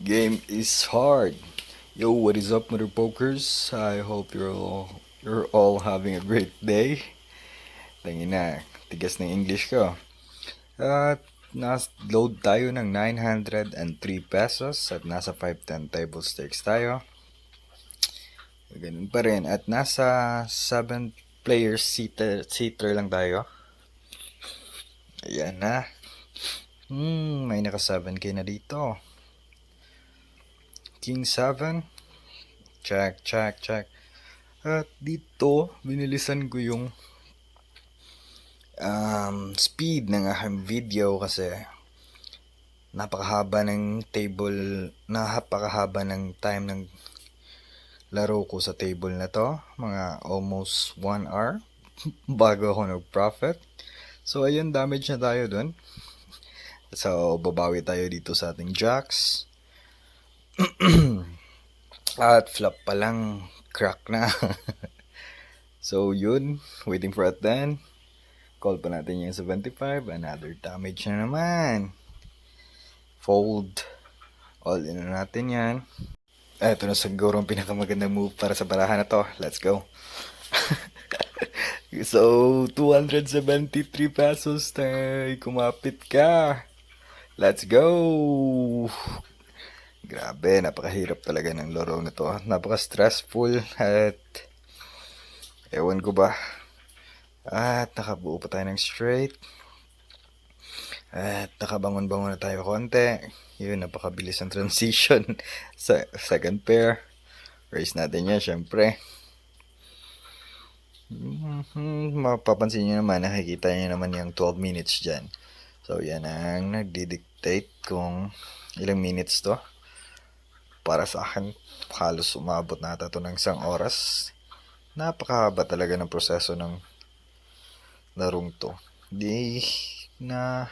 Game is hard. Yo, what is up, mother pokers? I hope you're all having a great day. Tangin na, tigas ng English ko. At load tayo ng 903 pesos at nasa 510 table stakes tayo. Ganun pa rin. At nasa 7 players seater lang tayo. Ayan na. May naka 7k na dito. King 7. Check, check, check. At dito, binilisan ko yung speed ng aking video kasi napakahaba ng time ng laro ko sa table na to. Mga almost 1 hour bago ako nag-profit. So, ayun, damage na tayo dun. So, babawi tayo dito sa ating jacks. At flop pa lang, crack na. So, yun, waiting for a 10. Call pa natin yung 75. Another damage na naman. Fold. All in na natin yan. Ito na siguro ang pinakamagandang move para sa barahan na to. Let's go. So, 273 pesos tay. Kumapit ka. Let's go. Grabe, napakahirap talaga ng laro na to. Napaka-stressful at ewan ko ba. At nakabuo pa tayo ng straight. At nakabangon-bangon na tayo konti. Yun, napakabilis ang transition sa second pair. Raise natin yan, syempre. Mapapansin nyo naman, nakikita nyo naman yung 12 minutes dyan. So, yan ang nagdidictate kung ilang minutes to. Para sa akin, halos umabot na ata to ng 1 oras. Napakahaba talaga ng proseso ng larong to. Di na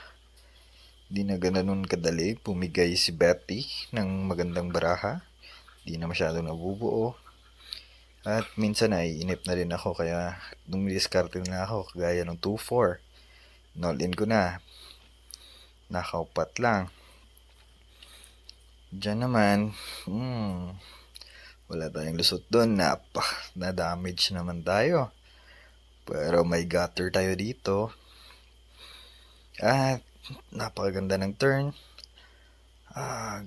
ganun kadali pumigay si Betty ng magandang baraha. Di na masyadong nabubuo. At minsan ay inip na rin ako kaya dumidiskarte na ako kagaya ng 2-4. All-in ko na. Nakaupat lang. Diyan naman, wala tayong lusot doon. Na-damage naman tayo. Pero may gutter tayo dito. At napakaganda ng turn.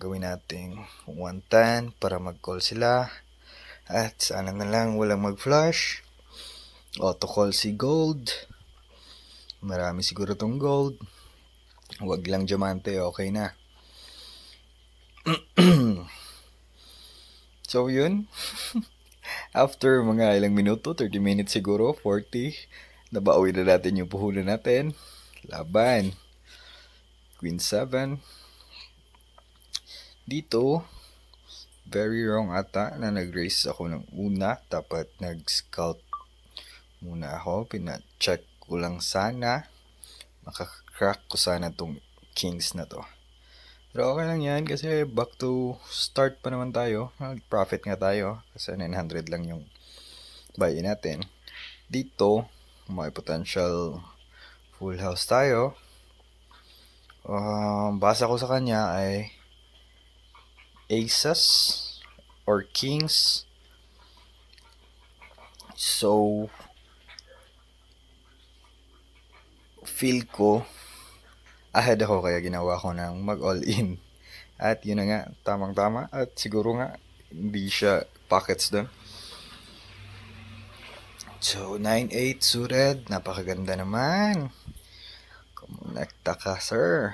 Gawin natin 110 para mag-call sila. At sana na lang walang mag-flush. Auto-call si gold. Marami siguro tong gold. Huwag lang diamante, okay na. So yun. After mga ilang minuto, 30 minutes siguro, 40, nabawi na natin yung puhunan natin. Laban. Queen 7. Dito, very wrong ata na nag-raise ako ng una. Dapat nag-scout muna ako. Pina-check ko lang sana. Makaka-crack ko sana tong kings na to. Pero okay lang yan kasi back to start pa naman tayo. Profit nga tayo kasi 900 lang yung buy-in natin. Dito, may potential full house tayo. Basa ko sa kanya ay aces or kings. So, feel ko ahead ako kaya ginawa ko ng mag-all-in. At yun na nga, tamang-tama. At siguro nga, hindi siya pockets doon. So, 9-8 suited. Napakaganda naman. Kumonekta ka, sir.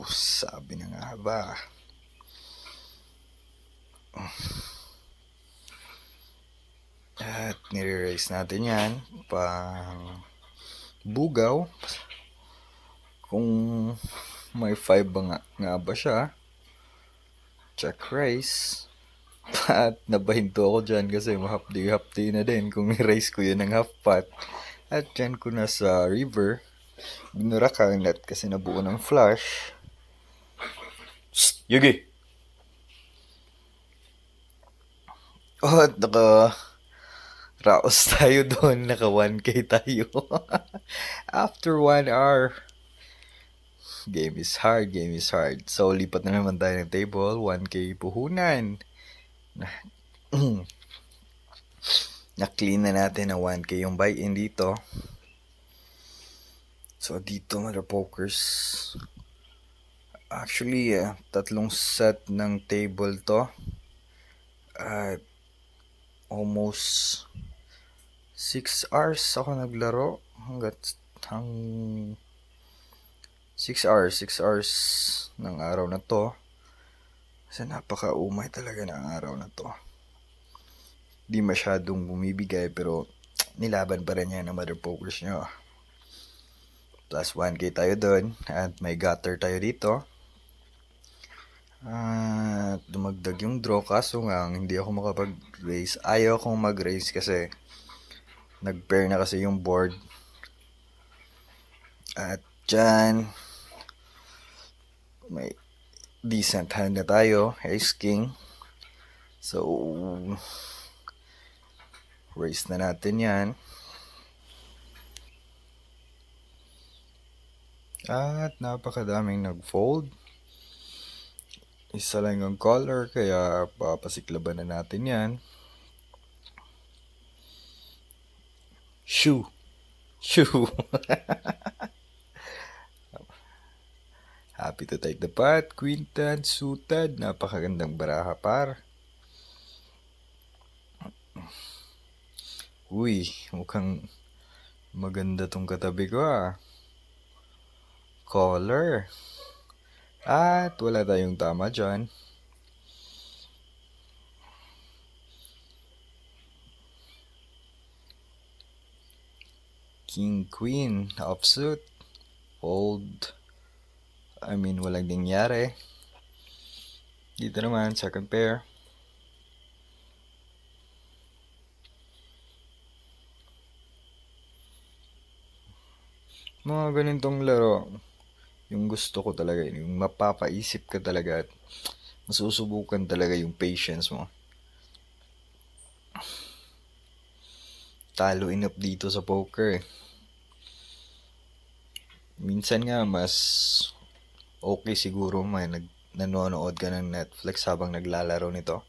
Sabi na nga ba. At nire-raise natin yan. Pang bugaw. Kung may 5 nga ba siya. Check raise. At nabahinto ako dyan kasi mahapdi-hapdi na din kung i-raise ko yun ng half pot. At dyan ko na sa river. Binura ka net kasi nabuo ng flush. Yugi! At raos tayo doon. Naka 1k tayo. After 1 hour. Game is hard, game is hard. So, lipat na naman tayo ng table. 1K puhunan. Na-clean na natin na 1K yung buy-in dito. So, dito mga pokers. Actually, tatlong set ng table to. Almost 6 hours ako naglaro. Hang 6 hours ng araw na to. Kasi napaka-umay talaga ng araw na to. Di masyadong bumibigay pero nilaban pa rin yan ng mother pokers nyo. Plus 1K tayo doon at may gutter tayo dito. At dumagdag yung draw kaso nga hindi ako makapag-raise. Ayaw akong mag-raise kasi nag-pair na kasi yung board. At dyan may decent hand na tayo, ace king. So raise na natin yan. At napakadaming nag-fold. Isa lang yung color kaya papasiklaban na natin yan. Shoo! Happy to take the pot. Queen 10 suited. Napakagandang baraha par. Uy, mukhang maganda tong katabi ko Caller. At wala tayong tama dyan. King, Queen, offsuit. Fold. Walang nangyari. Dito naman, second pair. Mga ganitong laro, yung gusto ko talaga, yung mapapaisip ka talaga at masusubukan talaga yung patience mo. Talo enough dito sa poker. Minsan nga mas okay siguro nanonood ka ng Netflix habang naglalaro nito.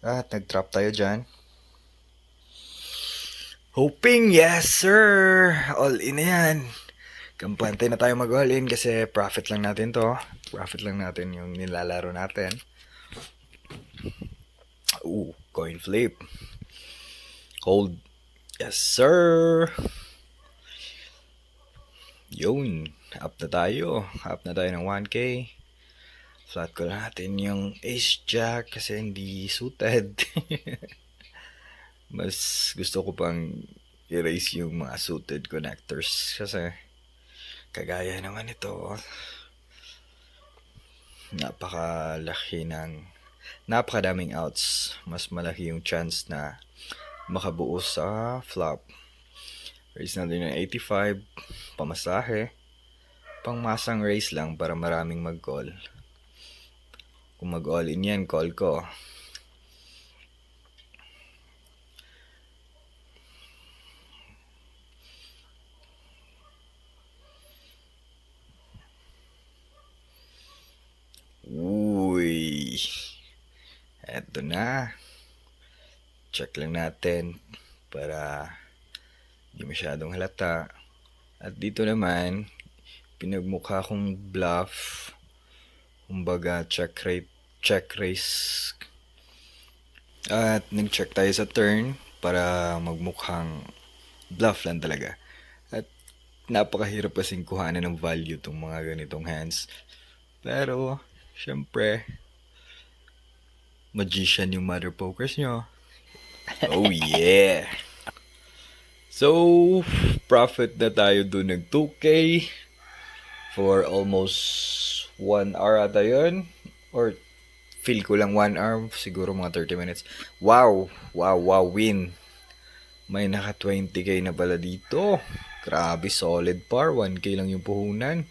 At nag-trap tayo dyan. Hoping, yes sir! All in na yan. Kampante na tayo mag-all in kasi profit lang natin to. Profit lang natin yung nilalaro natin. Coin flip. Hold. Yes sir! Yun. Up na tayo ng 1K. Flat call natin yung ace jack kasi hindi suited. Mas gusto ko pang i-raise yung mga suited connectors kasi kagaya naman ito, napakadaming outs. Mas malaki yung chance na makabuo sa flop. Raise natin yung 85, pamasahe. Pangmasang raise lang para maraming mag-call. Kung mag-all in yan, call ko. Uy! Eto na. Check lang natin para hindi masyadong halata. At dito naman, pinagmukha kong bluff. Kumbaga, check raise. At nag-check tayo sa turn para magmukhang bluff lang talaga. At napakahirap kasing kuhanan ng value tong mga ganitong hands. Pero, syempre, magician yung mother pokers nyo. Oh yeah! So, profit na tayo dun ng 2K for almost 1 hour ata yun. Or feel ko lang 1 hour, siguro mga 30 minutes. Wow, win. May naka 20K na pala dito. Grabe, solid par. 1K lang yung puhunan.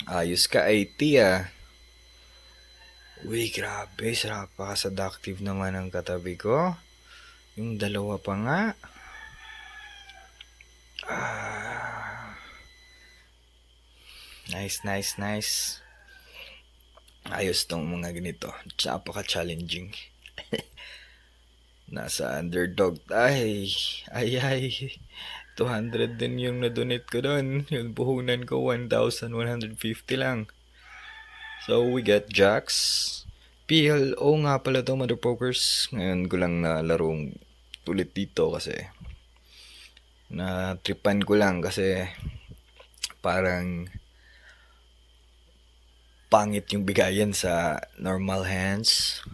Ayos ka, 80 Uy, grabe. Napaka-seductive naman ang katabi ko. Yung dalawa pa nga. Nice. Ayos tong mga ganito. Napaka-challenging. Nasa underdog. Ay. 200 din yung na-donate ko doon. Yung puhunan ko, 1,150 lang. So, we got Jax. PLO nga pala to, Mother Pokers. Ngayon ko lang na larong ulit dito kasi na-tripan ko lang kasi parang pangit yung bigayan sa normal hands.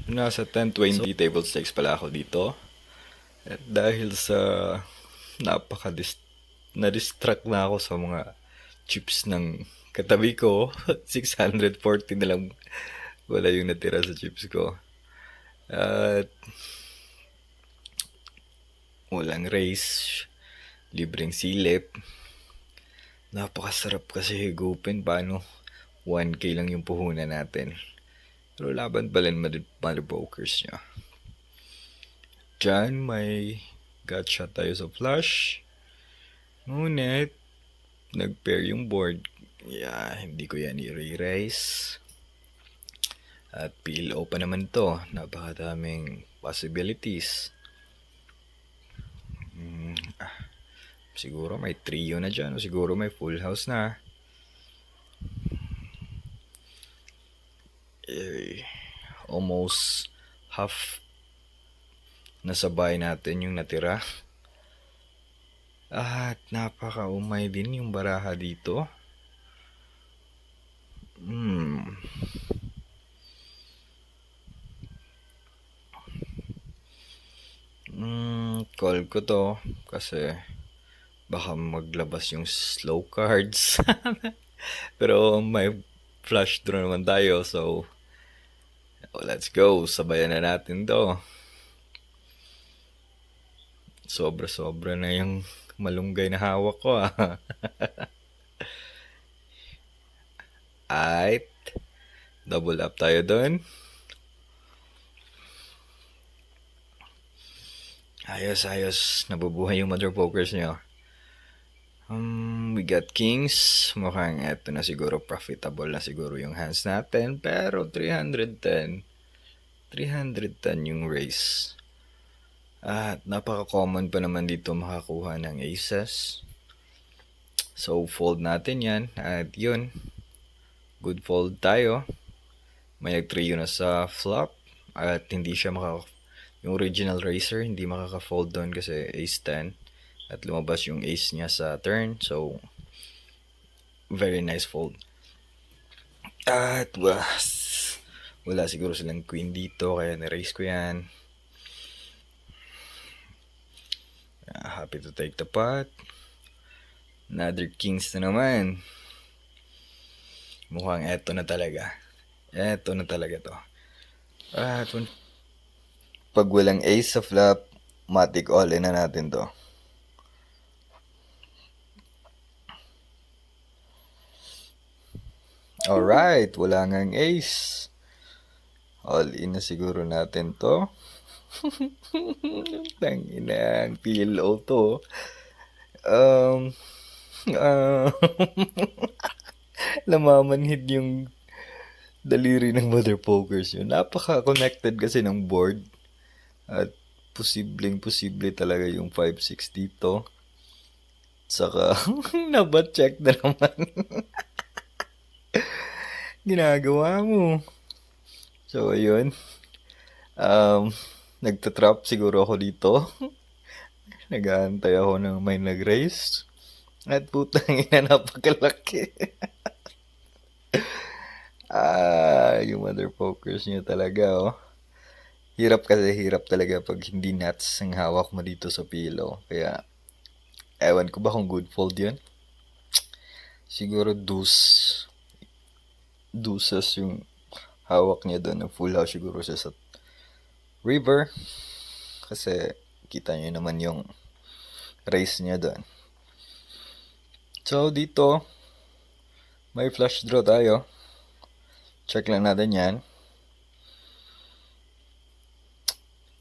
Nasa 10-20 table stakes pala ako dito. At dahil sa na-distract na ako sa mga chips ng katabi ko, 640 na lang wala yung natira sa chips ko. At walang race, libreng silip. Napakasarap kasi higupin. Paano 1K lang yung puhunan natin. Pero laban pa rin mother pokers nyo. Diyan may gotcha tayo sa flush. Ngunit nag-pair yung board. Hindi ko yan i-raise. At PLO pa naman to. Napakadaming possibilities. Siguro may trio na dyan. O siguro may full house na. Almost half nasabay natin yung natira. At napaka-umay din yung baraha dito. Call ko to kasi baka maglabas yung slow cards. Pero may flush draw naman tayo, so let's go. Sabayan na natin to. Sobra na yung malunggay na hawak ko Alright. Double up tayo doon. Ayos. Nabubuhay yung mother pokers nyo. We got kings. Mukhang eto na siguro, profitable na siguro yung hands natin. Pero 310 yung raise. At napaka-common pa naman dito makakuha ng aces. So, fold natin yan. At yun, good fold tayo. May nag-trio na sa flop. At hindi siya yung original racer, hindi makaka-fold doon kasi ace 10. At lumabas yung ace niya sa turn. So, very nice fold. At wala siguro silang queen dito, kaya na-raise ko yan. Happy to take the pot. Another kings na naman. Mukhang eto na talaga to. At pag walang ace sa flop, matic all in na natin to. Alright, wala ngang ace. All in na siguro natin to. Tanginang PLO to. Namamanhid yung daliri ng mother pokers yun. Napaka-connected kasi ng board. At posible talaga yung 5-6 dito. Saka, nabat-check na naman. Ginagawa mo. So, ayun. Nagtatrap siguro ako dito. Nag-aantay ako ng may nag-raise. At putang ina, napakalaki. Yung mother pokers nyo talaga, Hirap talaga pag hindi nuts ang hawak mo dito sa pillow. Kaya, ewan ko ba kung good fold yun? Siguro deuces yung hawak niya doon. Full house siguro siya sa river. Kasi, kita nyo naman yung race niya doon. So, dito, may flush draw tayo. Check lang natin yan.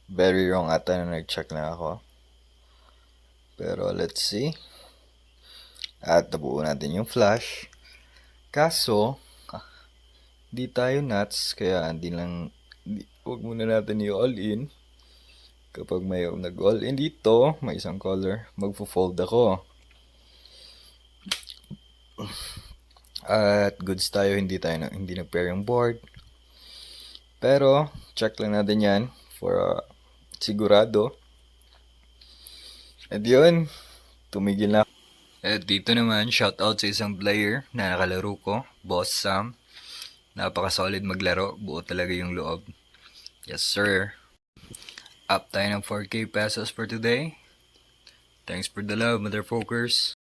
Very wrong ata na nag-check na ako. Pero let's see. At nabuo natin yung flash. Kaso, di tayo nuts, kaya huwag muna natin i-all in. Kapag may nag-all in dito, may isang color, magfo-fold ako. At goods tayo, hindi nag-pair yung board. Pero, check lang natin yan for sigurado. At yun, tumigil na. At dito naman, shoutout sa isang player na nakalaro ko, Boss Sam. Napaka-solid maglaro, buo talaga yung loob. Yes sir. Up tayo ng 4K pesos for today. Thanks for the love, motherfuckers.